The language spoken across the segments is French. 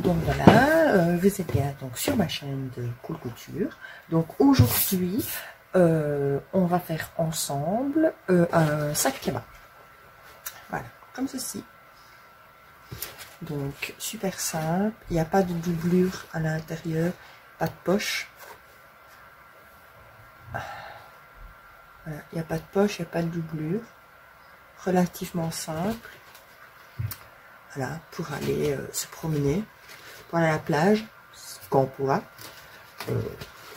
Donc voilà, vous êtes bien donc sur ma chaîne de Cool Couture. Donc aujourd'hui, on va faire ensemble un sac cabas. Voilà, comme ceci. Donc super simple, il n'y a pas de doublure à l'intérieur, pas de poche. Voilà, il n'y a pas de poche, il n'y a pas de doublure. Relativement simple. Voilà, pour aller se promener, pour aller à la plage, quand on pourra.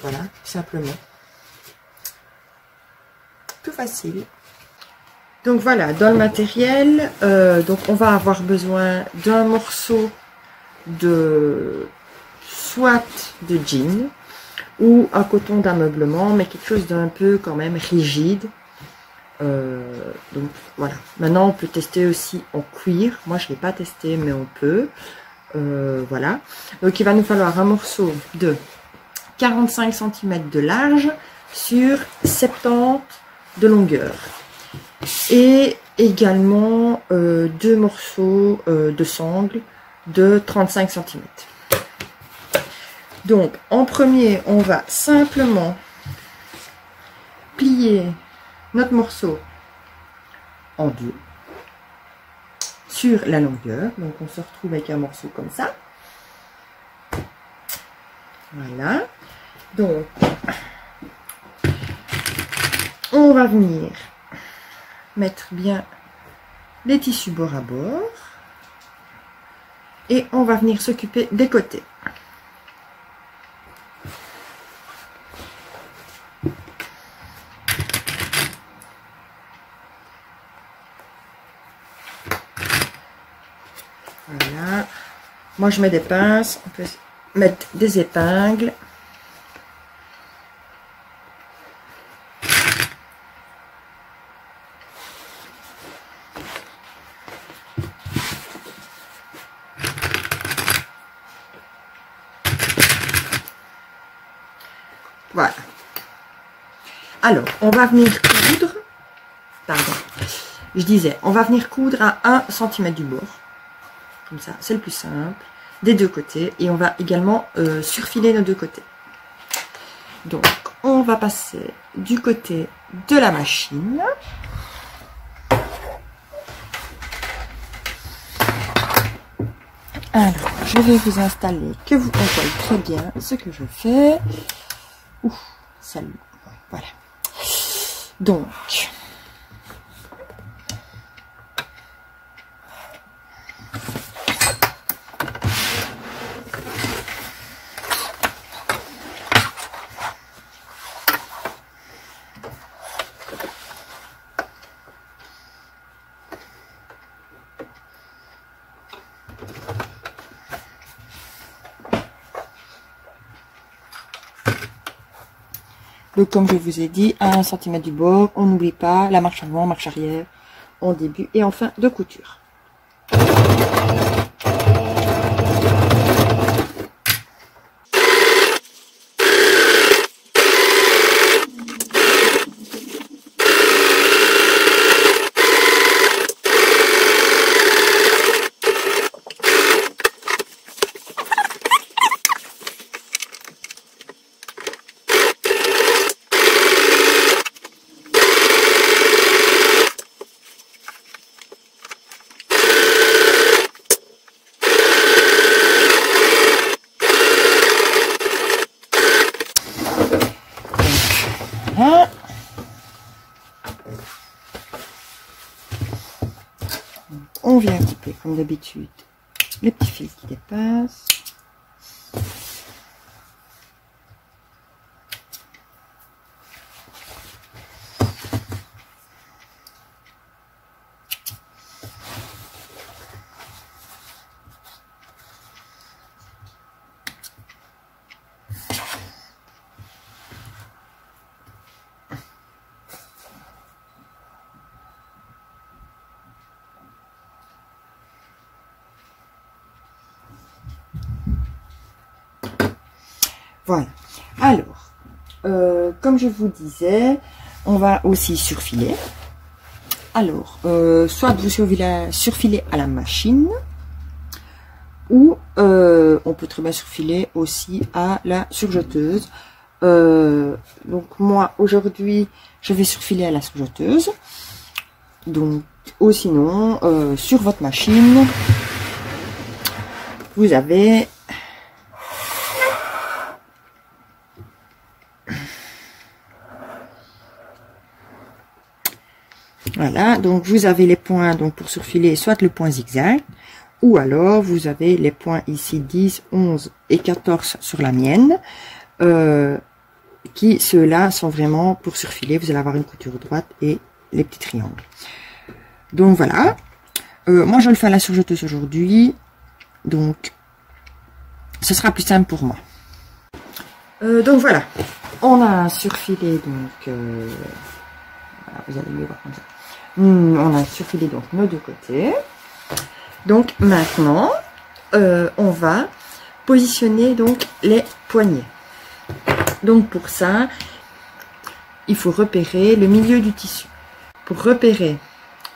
Voilà, tout simplement. Tout facile. Donc voilà, dans le matériel, donc on va avoir besoin d'un morceau de soit de jean ou un coton d'ameublement, mais quelque chose d'un peu quand même rigide. Donc voilà, maintenant on peut tester aussi en cuir. Moi je ne l'ai pas testé, mais on peut. Voilà, donc il va nous falloir un morceau de 45 cm de large sur 70 de longueur, et également deux morceaux de sangle de 35 cm. Donc en premier, on va simplement plier notre morceau en deux sur la longueur. Donc on se retrouve avec un morceau comme ça. Voilà. Donc on va venir mettre bien les tissus bord à bord et on va venir s'occuper des côtés. Voilà, moi je mets des pinces, on peut mettre des épingles. Voilà. Alors, on va venir coudre, pardon, je disais, on va venir coudre à 1 cm du bord. Comme ça, c'est le plus simple, des deux côtés, et on va également surfiler nos deux côtés. Donc on va passer du côté de la machine. Alors je vais vous installer, que vous comprenez très bien ce que je fais. Ouh, salut. Voilà, donc comme je vous ai dit, à 1 cm du bord, on n'oublie pas la marche avant, marche arrière, en début et en fin de couture. On vient couper comme d'habitude les petits fils qui dépassent. Voilà. Alors, comme je vous disais, on va aussi surfiler. Alors, soit vous surfilez à la machine, ou on peut très bien surfiler aussi à la surjeteuse. Donc moi aujourd'hui je vais surfiler à la surjeteuse, donc ou sinon sur votre machine vous avez voilà, donc vous avez les points donc pour surfiler, soit le point zigzag, ou alors vous avez les points ici 10, 11 et 14 sur la mienne, qui ceux-là sont vraiment pour surfiler. Vous allez avoir une couture droite et les petits triangles. Donc voilà, moi je le fais à la surjeteuse aujourd'hui, donc ce sera plus simple pour moi. Donc voilà, on a surfilé donc voilà, vous allez mieux voir comme ça. On a surfilé donc nos deux côtés. Donc maintenant on va positionner donc les poignets. Donc pour ça il faut repérer le milieu du tissu. Pour repérer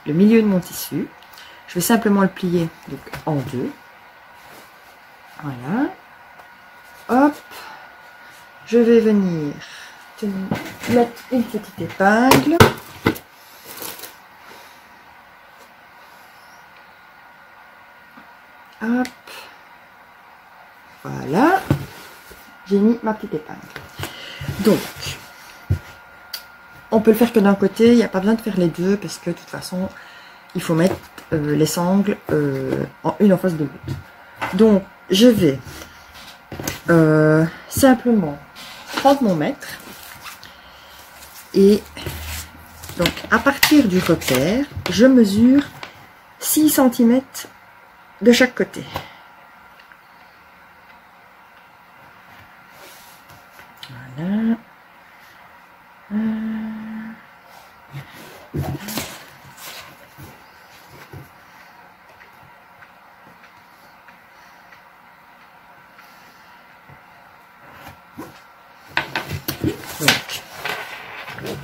le milieu de mon tissu, je vais simplement le plier donc en deux. Voilà. Hop. Je vais venir mettre une petite épingle. Hop. Voilà. J'ai mis ma petite épingle. Donc, on peut le faire que d'un côté, il n'y a pas besoin de faire les deux parce que de toute façon, il faut mettre les sangles une en face de l'autre. Donc, je vais simplement prendre mon mètre et donc à partir du repère, je mesure 6 cm de chaque côté. Voilà. Donc,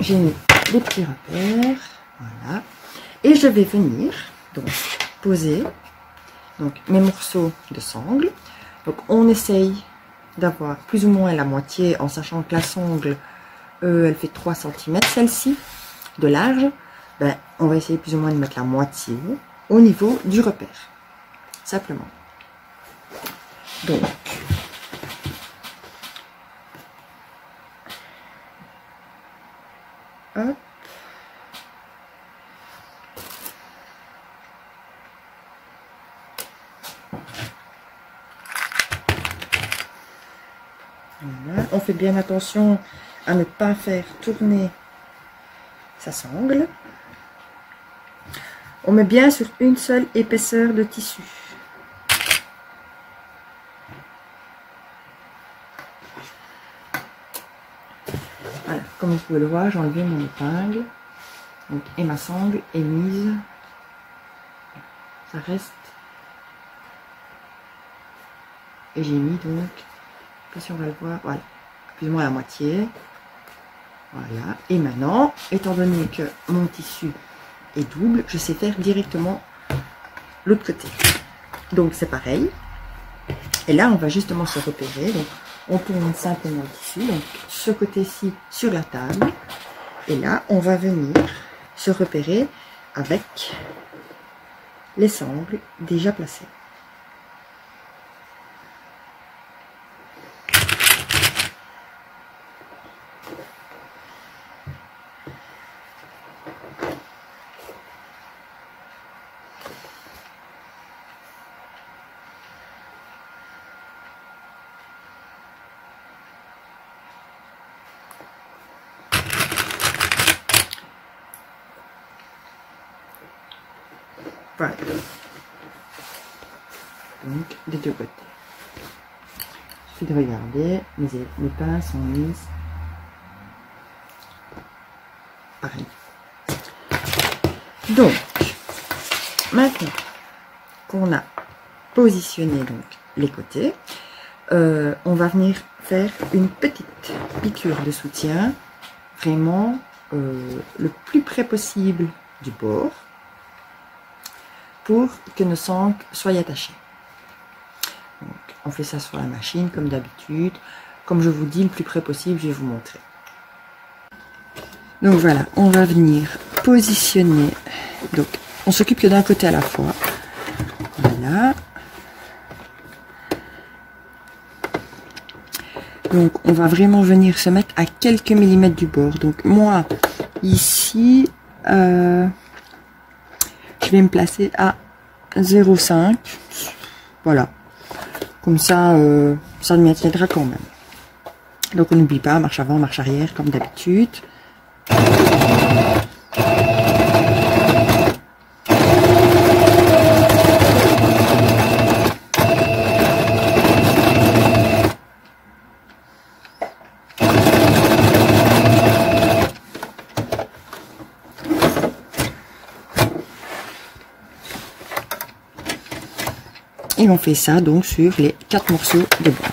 j'ai mis des petits repères, voilà, et je vais venir donc poser donc mes morceaux de sangle. Donc on essaye d'avoir plus ou moins la moitié, en sachant que la sangle elle fait 3 cm celle-ci de large. Ben, on va essayer plus ou moins de mettre la moitié au niveau du repère, simplement. Donc hop. Voilà. On fait bien attention à ne pas faire tourner sa sangle. On met bien sur une seule épaisseur de tissu. Voilà, comme vous pouvez le voir, j'ai enlevé mon épingle. Donc, et ma sangle est mise. Ça reste. Et j'ai mis donc, je sais pas si on va le voir, voilà, plus ou moins la moitié. Voilà. Et maintenant, étant donné que mon tissu est double, je sais faire directement l'autre côté. Donc c'est pareil. Et là, on va justement se repérer. Donc, on tourne simplement le tissu. Donc, ce côté-ci sur la table. Et là, on va venir se repérer avec les sangles déjà placées. Voilà. Donc, des deux côtés. Il suffit de regarder, mes pinces sont mises pareil. Donc, maintenant qu'on a positionné donc les côtés, on va venir faire une petite piqûre de soutien, vraiment le plus près possible du bord, pour que nos sangles soient attachées. on fait ça sur la machine comme d'habitude. Comme je vous dis, le plus près possible, je vais vous montrer. Donc voilà, on va venir positionner. Donc, on s'occupe que d'un côté à la fois. Voilà. Donc, on va vraiment venir se mettre à quelques millimètres du bord. Donc, moi, ici, je vais me placer à 0,5. Voilà. Comme ça, ça me tiendra quand même. Donc, on n'oublie pas, marche avant, marche arrière, comme d'habitude. Et on fait ça donc sur les 4 morceaux de bande.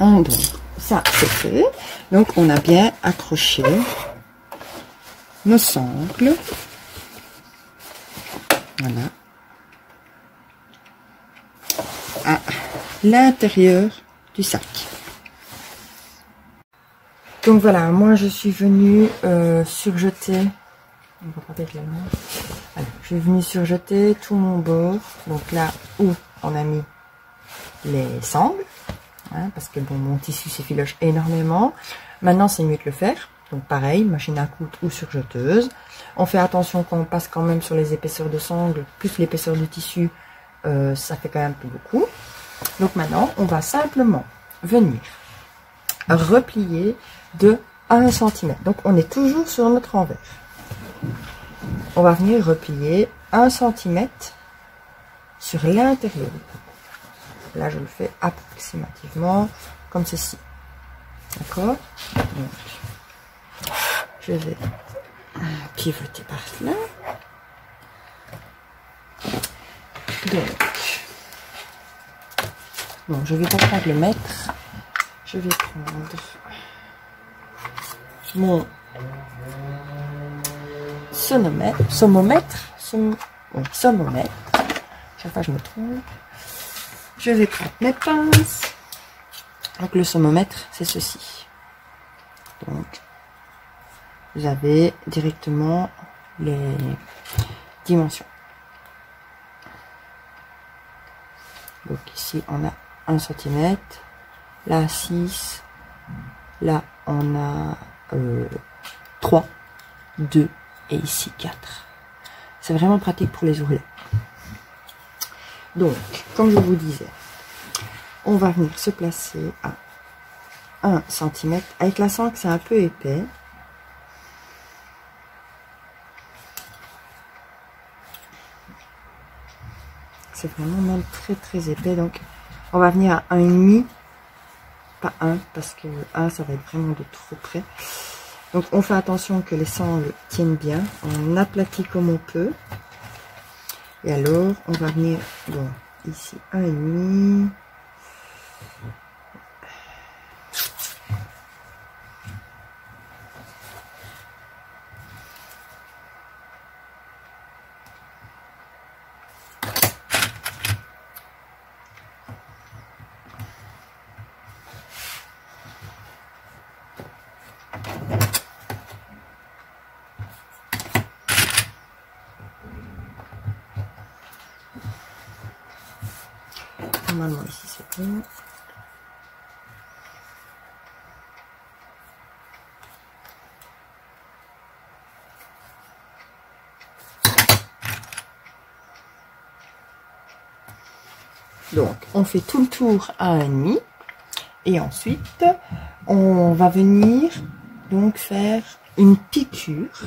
Donc, ça c'est fait. Donc, on a bien accroché nos sangles. Voilà. À l'intérieur du sac. Donc voilà, moi je suis venue surjeter. On va pas mettre la main. Alors, je suis venue surjeter tout mon bord. Donc là où on a mis les sangles. Hein, parce que bon, mon tissu s'effiloche énormément. Maintenant, c'est mieux de le faire. Donc pareil, machine à coudre ou surjeteuse. On fait attention quand on passe quand même sur les épaisseurs de sangle, plus l'épaisseur du tissu, ça fait quand même plus beaucoup. Donc maintenant, on va simplement venir replier de 1 cm. Donc on est toujours sur notre envers. On va venir replier 1 cm sur l'intérieur. Là, je le fais approximativement comme ceci. D'accord? Donc, je vais pivoter par là. Donc, bon, je vais pas prendre le mètre. Je vais prendre mon sonomètre. Chaque fois, je me trompe. Je vais prendre mes pinces. Donc le sommomètre, c'est ceci. Donc, vous avez directement les dimensions. Donc ici, on a 1 cm. Là, 6. Là, on a 3, 2 et ici 4. C'est vraiment pratique pour les ourlets. Donc, comme je vous disais, on va venir se placer à 1 cm. Avec la sangle, c'est un peu épais. C'est vraiment même très très épais. Donc, on va venir à 1,5. Pas 1, parce que 1, ça va être vraiment de trop près. Donc, on fait attention que les sangles tiennent bien. On aplatit comme on peut. Et alors, on va venir, bon, ici, 1,5. Normalement ici c'est bon. Donc on fait tout le tour à 1,5 et ensuite on va venir donc faire une piqûre.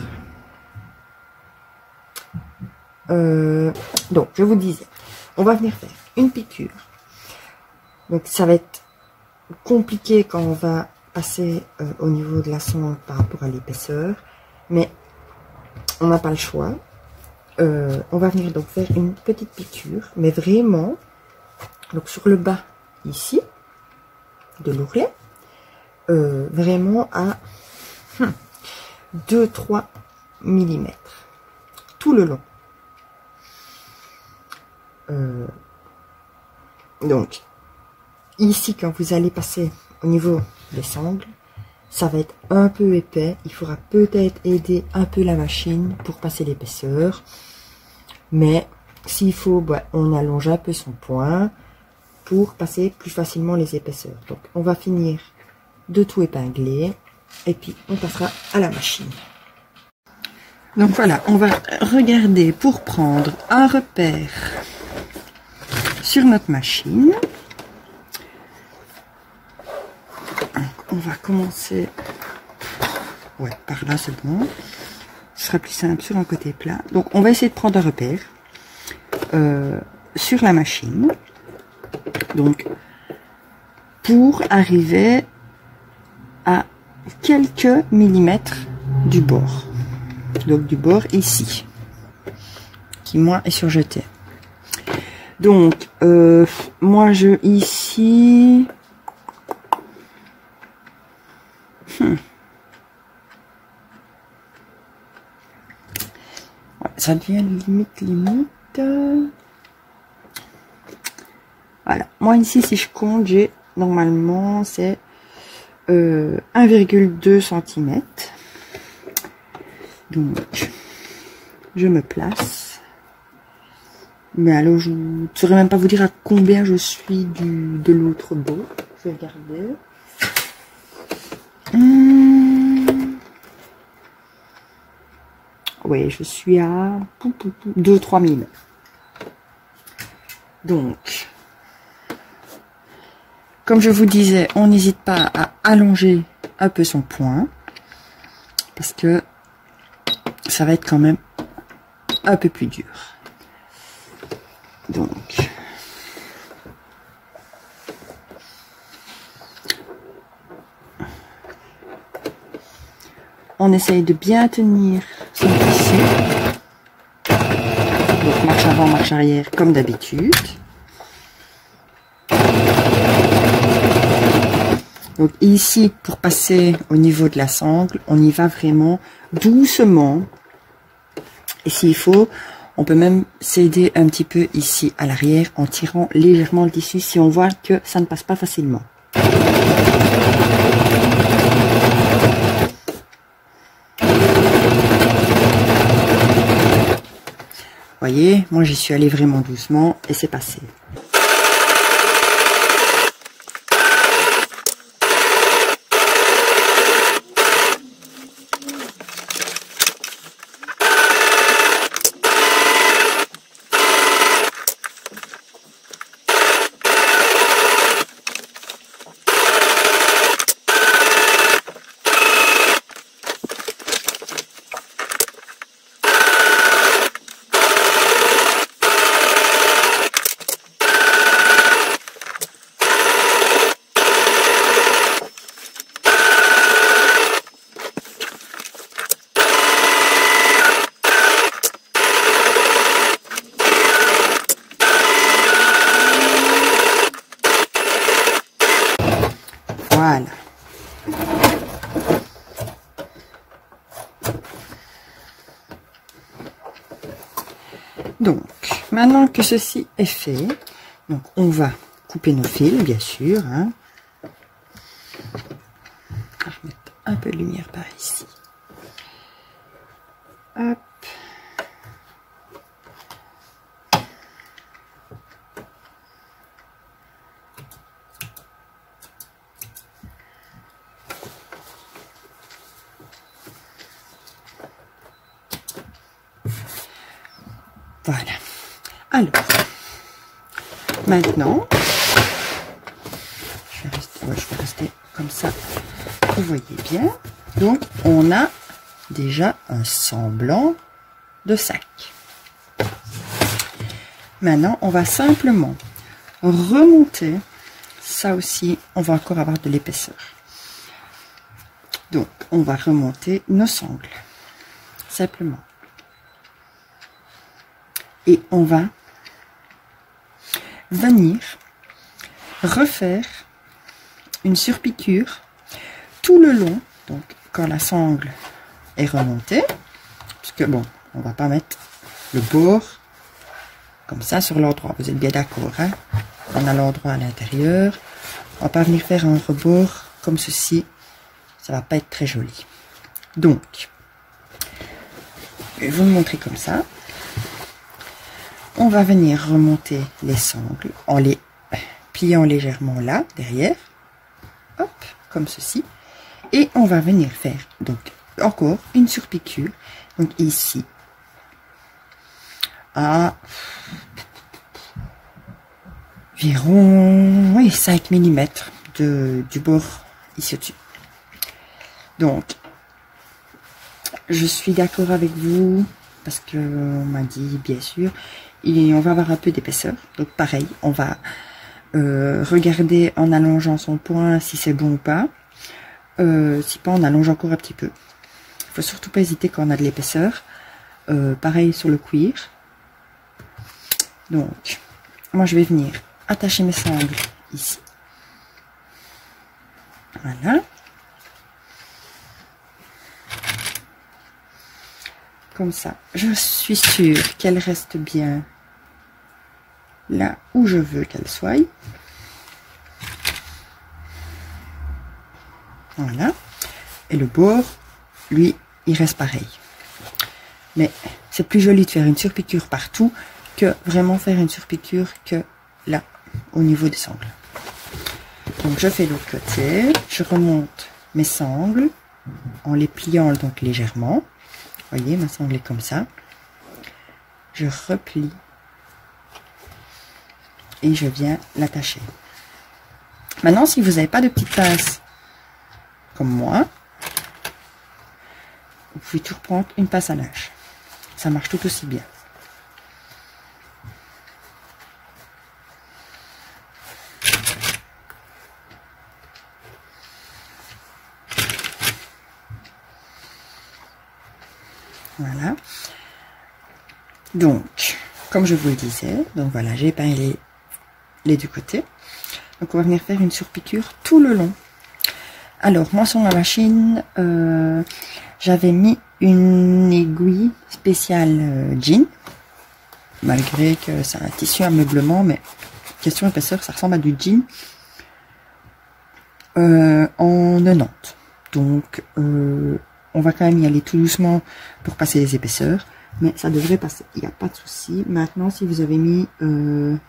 Donc je vous disais, on va venir faire une piqûre Donc ça va être compliqué quand on va passer au niveau de la sonde par rapport à l'épaisseur, mais on n'a pas le choix. On va venir donc faire une petite piqûre, mais vraiment, donc sur le bas ici, de l'ourlet, vraiment à 2-3 mm, tout le long. Donc, ici, quand vous allez passer au niveau des sangles, ça va être un peu épais. Il faudra peut-être aider un peu la machine pour passer l'épaisseur. Mais s'il faut, bah, on allonge un peu son point pour passer plus facilement les épaisseurs. Donc, on va finir de tout épingler et puis on passera à la machine. Donc voilà, on va regarder pour prendre un repère sur notre machine. Donc, on va commencer par là, c'est bon. Ce sera plus simple sur un côté plat. Donc on va essayer de prendre un repère sur la machine. Donc pour arriver à quelques millimètres du bord. Donc du bord ici, qui moi est surjeté. Donc moi je ici ça devient limite. Voilà, moi ici si je compte, j'ai normalement c'est 1,2 cm. Donc je me place, mais alors je ne saurais même pas vous dire à combien je suis de l'autre bout. Je vais regarder. Oui, je suis à 2-3 mm. Donc, comme je vous disais, on n'hésite pas à allonger un peu son point, parce que ça va être quand même un peu plus dur. Donc, on essaye de bien tenir son tissu. Donc marche avant, marche arrière comme d'habitude. Donc ici, pour passer au niveau de la sangle, on y va vraiment doucement. Et s'il faut, on peut même s'aider un petit peu ici à l'arrière en tirant légèrement le tissu si on voit que ça ne passe pas facilement. Voyez, moi j'y suis allée vraiment doucement et c'est passé. Voilà. Donc, maintenant que ceci est fait, donc on va couper nos fils, bien sûr. Hein. Je vais mettre un peu de lumière par ici. Hop. Voilà. Alors, maintenant, je vais rester comme ça. Vous voyez bien. Donc, on a déjà un semblant de sac. Maintenant, on va simplement remonter ça aussi, on va encore avoir de l'épaisseur. Donc, on va remonter nos sangles, simplement. Et on va venir refaire une surpiqûre tout le long. Donc, quand la sangle est remontée, puisque bon, on va pas mettre le bord comme ça sur l'endroit. Vous êtes bien d'accord, hein? On a l'endroit à l'intérieur. On va pas venir faire un rebord comme ceci. Ça va pas être très joli. Donc, je vais vous le montrer comme ça. On va venir remonter les sangles en les pliant légèrement là, derrière. Hop, comme ceci. Et on va venir faire, donc, encore une surpiqûre. Donc, ici, à environ, oui, 5 mm du bord ici au-dessus. Donc, je suis d'accord avec vous, parce que on m'a dit, bien sûr, et on va avoir un peu d'épaisseur. Donc, pareil, on va regarder en allongeant son point si c'est bon ou pas. Si pas, on allonge encore un petit peu. Il faut surtout pas hésiter quand on a de l'épaisseur. Pareil sur le cuir. Donc, moi je vais venir attacher mes sangles ici. Voilà. Comme ça, je suis sûre qu'elle reste bien là où je veux qu'elle soit. Voilà. Et le bord, lui, il reste pareil. Mais c'est plus joli de faire une surpiqûre partout que vraiment faire une surpiqûre que là, au niveau des sangles. Donc je fais l'autre côté, je remonte mes sangles en les pliant donc légèrement. Vous voyez, ma sangle est comme ça. Je replie et je viens l'attacher. Maintenant, si vous n'avez pas de petite pince comme moi, vous pouvez toujours prendre une pince à linge. Ça marche tout aussi bien. Voilà. Donc, comme je vous le disais, donc voilà, j'ai peint les deux côtés. Donc on va venir faire une surpiqûre tout le long. Alors, moi sur ma machine, j'avais mis une aiguille spéciale jean, malgré que c'est un tissu ameublement, mais question épaisseur, ça ressemble à du jean en 90. Donc, on va quand même y aller tout doucement pour passer les épaisseurs, mais ça devrait passer, il n'y a pas de souci. Maintenant, si vous avez mis une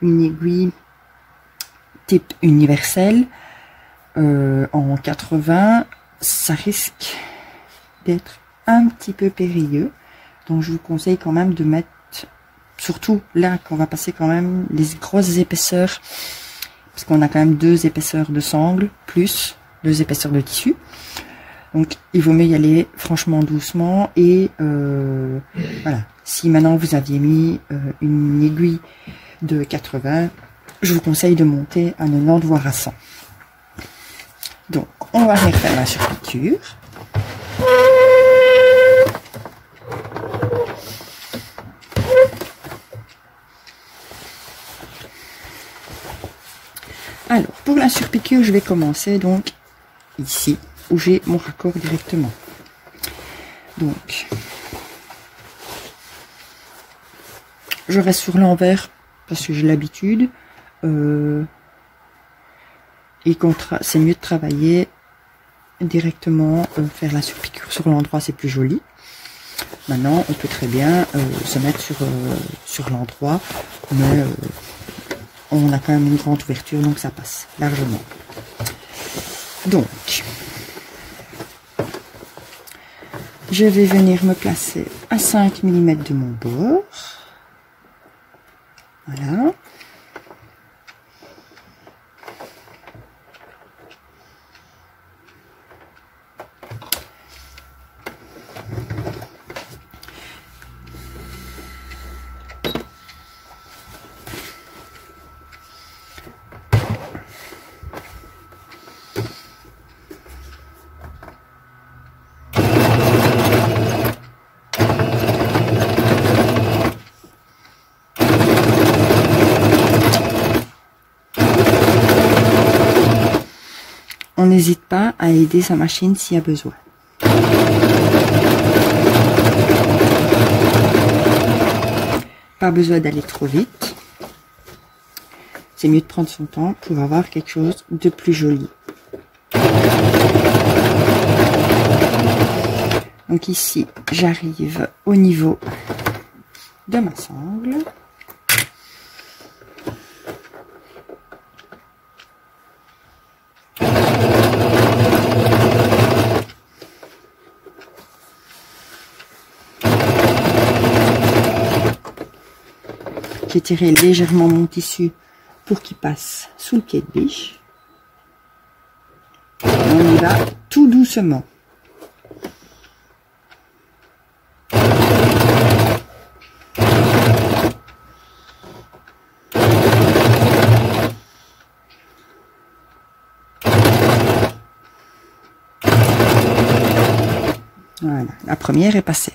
aiguille type universel en 80, ça risque d'être un petit peu périlleux. Donc, je vous conseille quand même de mettre, surtout là qu'on va passer quand même les grosses épaisseurs, parce qu'on a quand même 2 épaisseurs de sangle, plus 2 épaisseurs de tissu. Donc, il vaut mieux y aller franchement doucement. Et voilà, si maintenant vous aviez mis une aiguille de 80, je vous conseille de monter à 90 voire à 100. Donc, on va venir faire la surpiqûre. Alors, pour la surpiqûre, je vais commencer donc ici, où j'ai mon raccord directement. Donc, je reste sur l'envers parce que j'ai l'habitude. Et c'est mieux de travailler directement, faire la surpiqûre sur l'endroit, c'est plus joli. Maintenant, on peut très bien se mettre sur l'endroit, mais on a quand même une grande ouverture, donc ça passe largement. Donc, je vais venir me placer à 5 mm de mon bord. Voilà. on n'hésite pas à aider sa machine s'il y a besoin. Pas besoin d'aller trop vite. C'est mieux de prendre son temps pour avoir quelque chose de plus joli. Donc ici, j'arrive au niveau de ma sangle. J'ai tiré légèrement mon tissu pour qu'il passe sous le pied de biche. Et on y va tout doucement. Voilà, la première est passée.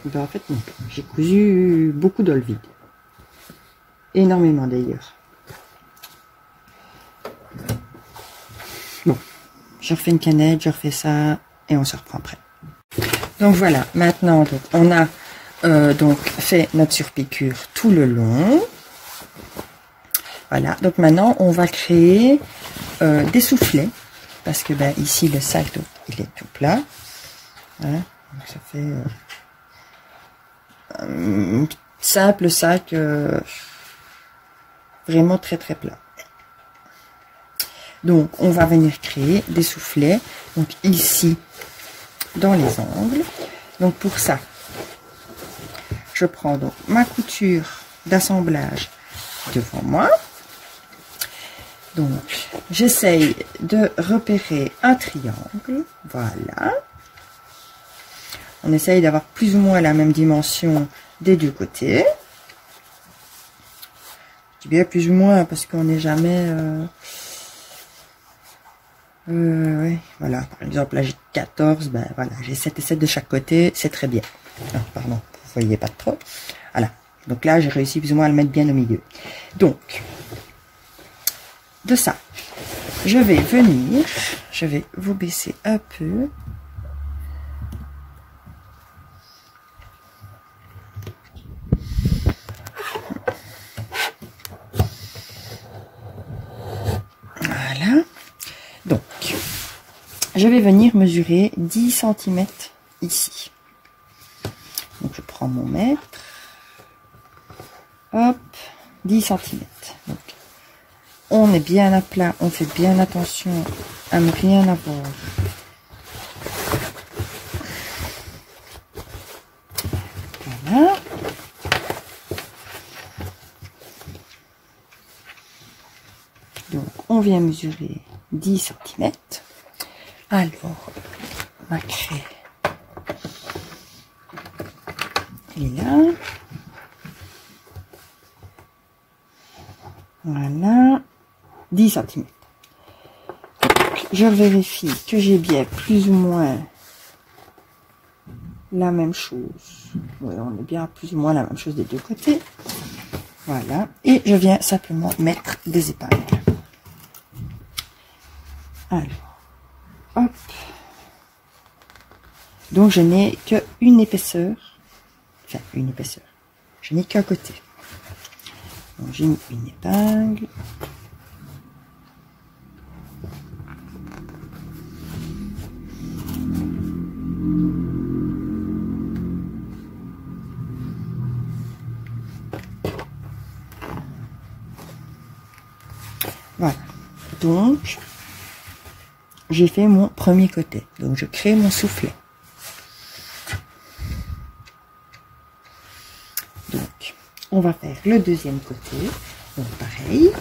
Ben en fait non, j'ai cousu beaucoup dans le vide. Énormément d'ailleurs. Bon, je refais une canette, je refais ça et on se reprend après. Donc voilà, maintenant donc, on a donc fait notre surpiqûre tout le long. Voilà, donc maintenant on va créer des soufflets parce que ben ici le sac donc, il est tout plat. Voilà, donc ça fait un simple sac vraiment très très plat. Donc on va venir créer des soufflets donc ici dans les angles. Donc pour ça je prends donc ma couture d'assemblage devant moi. Donc j'essaye de repérer un triangle, voilà. On essaye d'avoir plus ou moins la même dimension des deux côtés. Je dis bien plus ou moins parce qu'on n'est jamais... oui, voilà, par exemple là j'ai 14, ben voilà, j'ai 7 et 7 de chaque côté, c'est très bien. Ah, pardon, vous voyez pas trop. Voilà, donc là j'ai réussi plus ou moins à le mettre bien au milieu. Donc, de ça, je vais venir, je vais vous baisser un peu. Voilà. Donc, je vais venir mesurer 10 cm ici. Donc, je prends mon mètre. Hop, 10 cm. Donc, on est bien à plat, on fait bien attention à ne rien avoir. Voilà. Donc, on vient mesurer 10 cm. Alors, ma craie est là. Voilà, 10 cm. Donc, je vérifie que j'ai bien plus ou moins la même chose. Oui, on est bien plus ou moins la même chose des deux côtés. Voilà, et je viens simplement mettre des épingles. Alors, hop. Donc je n'ai qu'une épaisseur. Enfin, une épaisseur. Je n'ai qu'un côté. Donc j'ai mis une épingle. Voilà. Donc, j'ai fait mon premier côté. Donc, je crée mon soufflet. Donc, on va faire le deuxième côté. Donc, pareil.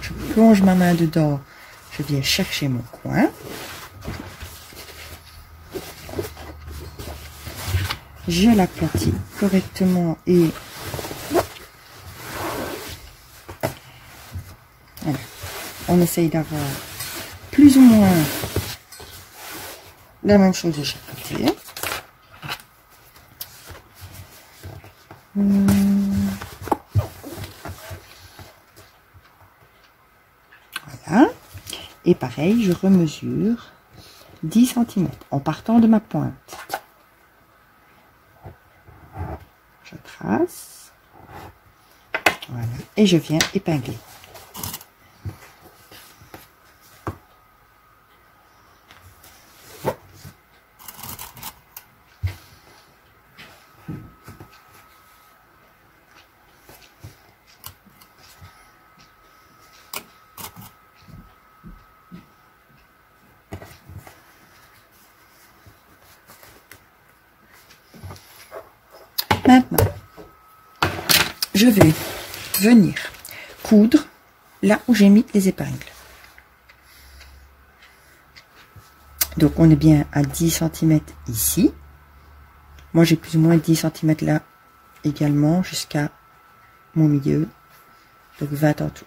Je plonge ma main dedans. Je viens chercher mon coin. Je l'aplatis correctement et voilà. On essaye d'avoir plus ou moins la même chose de chaque côté. Voilà. Et pareil, je remesure 10 cm en partant de ma pointe. Je trace. Voilà. Et je viens épingler. Maintenant, je vais venir coudre là où j'ai mis les épingles. Donc, on est bien à 10 cm ici. Moi, j'ai plus ou moins 10 cm là également jusqu'à mon milieu. Donc, 20 en tout.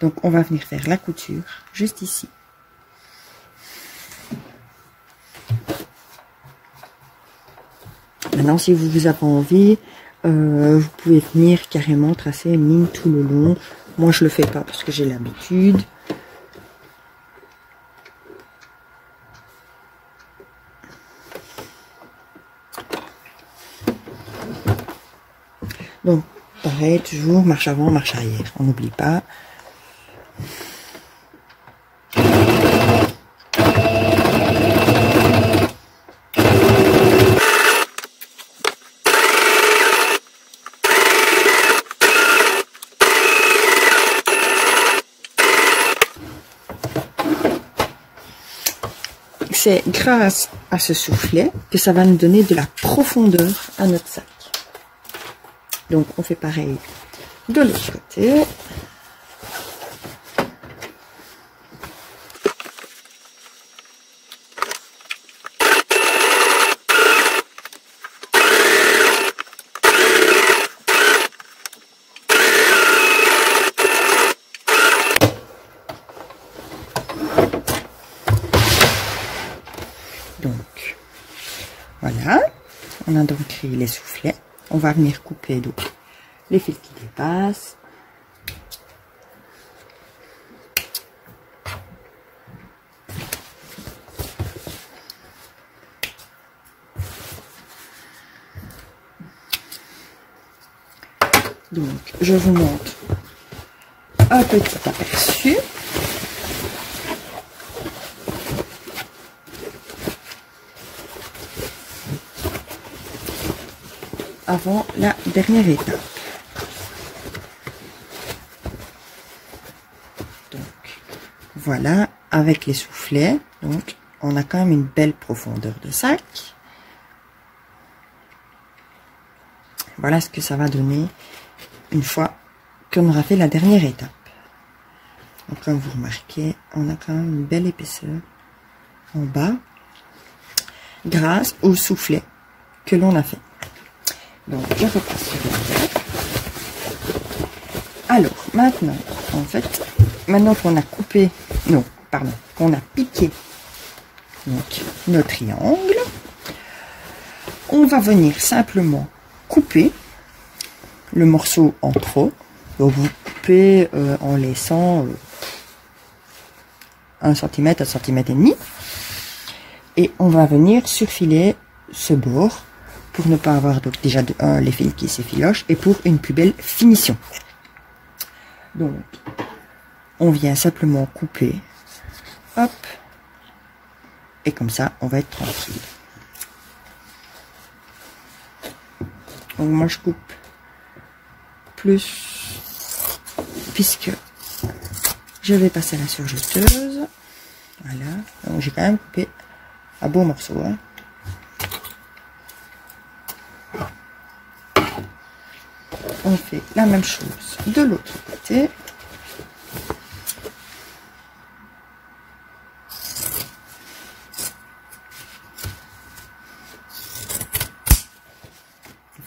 Donc, on va venir faire la couture juste ici. Maintenant, si vous avez envie, vous pouvez venir carrément tracer une ligne tout le long. Moi, je le fais pas parce que j'ai l'habitude. Donc, pareil, toujours marche avant, marche arrière. On n'oublie pas. C'est grâce à ce soufflet que ça va nous donner de la profondeur à notre sac. Donc, on fait pareil de l'autre côté. Donc, voilà. On a donc créé les soufflets. On va venir couper donc les fils qui dépassent. Donc, je vous montre un petit aperçu. Avant la dernière étape. Donc, voilà, avec les soufflets, donc, on a quand même une belle profondeur de sac. Voilà ce que ça va donner une fois qu'on aura fait la dernière étape. Donc, comme vous remarquez, on a quand même une belle épaisseur en bas, grâce au soufflet que l'on a fait. Donc, je repasse sur l'arrière. Alors, maintenant, en fait, maintenant qu'on a coupé, non, pardon, qu'on a piqué donc, nos triangles, on va venir simplement couper le morceau en trop. Donc, vous coupez en laissant 1 cm, 1 cm et demi. Et on va venir surfiler ce bord pour ne pas avoir donc déjà les fils qui s'effilochent et pour une plus belle finition. Donc, on vient simplement couper, hop, et comme ça, on va être tranquille. Donc, moi, je coupe plus, puisque je vais passer à la surjeteuse. Voilà, donc j'ai quand même coupé un beau morceau, hein. On fait la même chose de l'autre côté.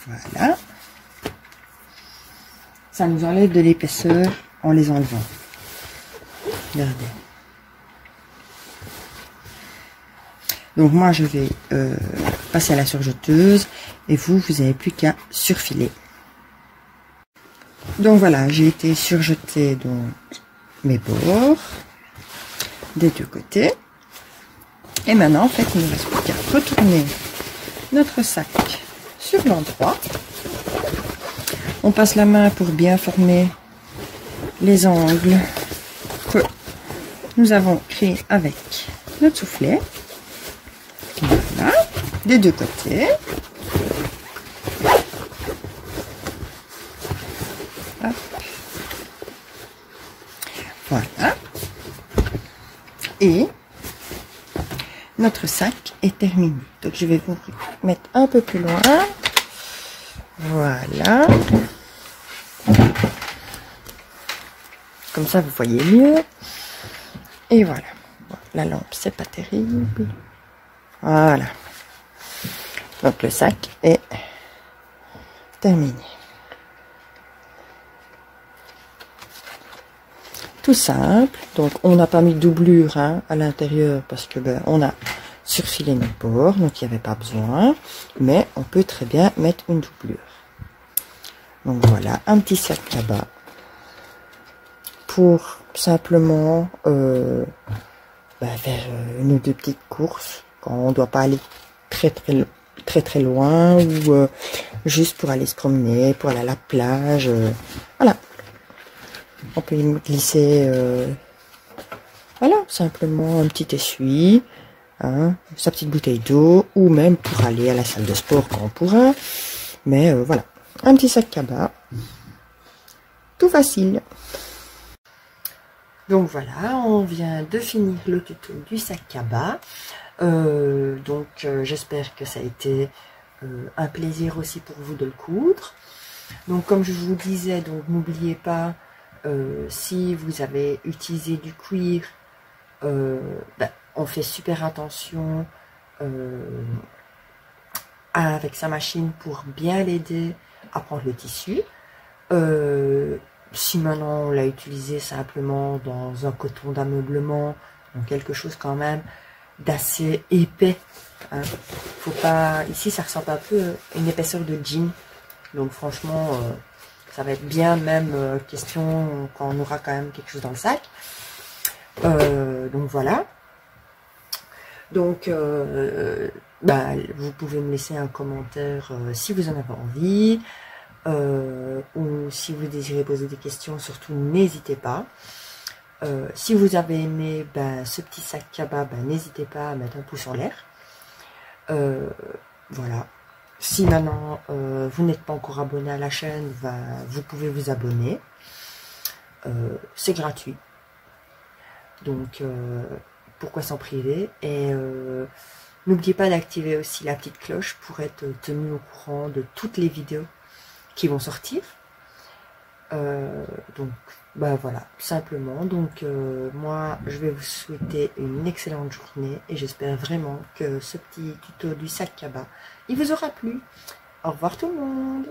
Voilà. Ça nous enlève de l'épaisseur en les enlevant. Regardez. Donc moi je vais passer à la surjeteuse et vous n'avez plus qu'à surfiler. Donc voilà, j'ai été surjeter donc mes bords des deux côtés. Et maintenant en fait il ne reste plus qu'à retourner notre sac sur l'endroit. On passe la main pour bien former les angles que nous avons créés avec notre soufflet. Voilà, des deux côtés. Hop. Voilà. Et notre sac est terminé. Donc je vais vous mettre un peu plus loin. Voilà. Comme ça vous voyez mieux. Et voilà. La lampe c'est pas terrible. Voilà. Donc le sac est terminé. Tout simple. Donc on n'a pas mis de doublure hein, à l'intérieur parce que ben, on a surfilé nos bords, donc il n'y avait pas besoin. Mais on peut très bien mettre une doublure. Donc voilà, un petit sac là-bas pour simplement faire une ou deux petites courses quand on ne doit pas aller très loin ou juste pour aller se promener, pour aller à la plage. Voilà. On peut y glisser voilà, simplement un petit essuie, hein, sa petite bouteille d'eau ou même pour aller à la salle de sport quand on pourra. Mais voilà, un petit sac cabas, tout facile. Donc voilà, on vient de finir le tuto du sac cabas. J'espère que ça a été un plaisir aussi pour vous de le coudre. Donc comme je vous disais, donc n'oubliez pas, si vous avez utilisé du cuir, on fait super attention avec sa machine pour bien l'aider à prendre le tissu. Si maintenant on l'a utilisé simplement dans un coton d'ameublement, donc quelque chose quand même d'assez épais, hein. Faut pas, ici ça ressemble un peu à une épaisseur de jean, donc franchement ça va être bien, même question quand on aura quand même quelque chose dans le sac. Donc voilà. Donc vous pouvez me laisser un commentaire si vous en avez envie. Ou si vous désirez poser des questions, surtout n'hésitez pas. Si vous avez aimé ce petit sac cabas, n'hésitez pas à mettre un pouce en l'air. Voilà. Si maintenant vous n'êtes pas encore abonné à la chaîne, vous pouvez vous abonner. C'est gratuit. Donc pourquoi s'en priver. Et n'oubliez pas d'activer aussi la petite cloche pour être tenu au courant de toutes les vidéos qui vont sortir. Voilà, simplement. Donc moi je vais vous souhaiter une excellente journée et j'espère vraiment que ce petit tuto du sac cabas il vous aura plu. Au revoir tout le monde.